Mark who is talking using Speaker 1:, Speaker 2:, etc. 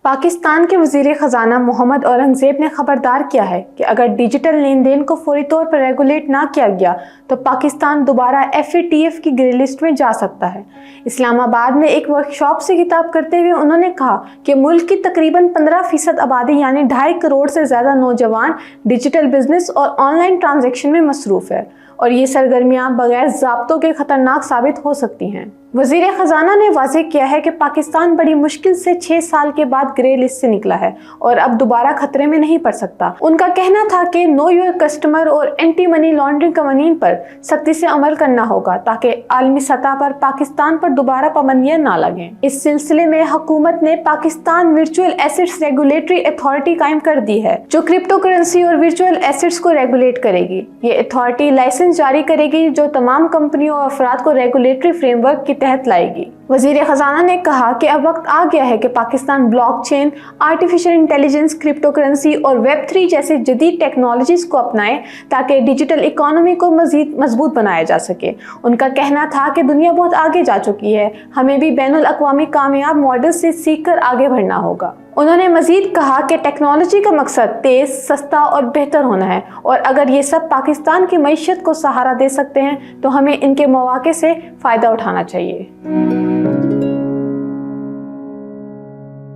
Speaker 1: پاکستان کے وزیر خزانہ محمد اورنگزیب نے خبردار کیا ہے کہ اگر ڈیجیٹل لین دین کو فوری طور پر ریگولیٹ نہ کیا گیا تو پاکستان دوبارہ FATF کی گرے لسٹ میں جا سکتا ہے۔ اسلام آباد میں ایک ورکشاپ سے خطاب کرتے ہوئے انہوں نے کہا کہ ملک کی تقریباً 15% آبادی یعنی 2.5 کروڑ سے زیادہ نوجوان ڈیجیٹل بزنس اور آن لائن ٹرانزیکشن میں مصروف ہے اور یہ سرگرمیاں بغیر ضابطوں کے خطرناک ثابت ہو سکتی ہیں۔ وزیر خزانہ نے واضح کیا ہے کہ پاکستان بڑی مشکل سے 6 سال کے بعد گرے لسٹ سے نکلا ہے اور اب دوبارہ خطرے میں نہیں پڑ سکتا۔ ان کا کہنا تھا کہ نو یور کسٹمر اور اینٹی منی لانڈرنگ قوانین پر سختی سے عمل کرنا ہوگا تاکہ عالمی سطح پر پاکستان پر دوبارہ پابندیاں نہ لگیں۔ اس سلسلے میں حکومت نے Pakistan virtual assets regulatory authority قائم کر دی ہے جو کرپٹو کرنسی اور ورچوئل ایسٹس کو ریگولیٹ کرے گی۔ یہ اتھارٹی لائسنس جاری کرے گی جو تمام کمپنیوں اور افراد کو ریگولیٹری فریم ورک کے تحت لائے گی۔ وزیر خزانہ نے کہا کہ اب وقت آ گیا ہے کہ Pakistan blockchain, artificial intelligence, cryptocurrency اور Web3 جیسے جدید ٹیکنالوجیز کو اپنائے تاکہ ڈیجیٹل اکانومی کو مزید مضبوط بنایا جا سکے۔ ان کا کہنا تھا کہ دنیا بہت آگے جا چکی ہے، ہمیں بھی بین الاقوامی کامیاب ماڈل سے سیکھ کر آگے بڑھنا ہوگا۔ انہوں نے مزید کہا کہ ٹیکنالوجی کا مقصد تیز، سستا اور بہتر ہونا ہے اور اگر یہ سب پاکستان کی معیشت کو سہارا دے سکتے ہیں تو ہمیں ان کے مواقع سے فائدہ اٹھانا چاہیے۔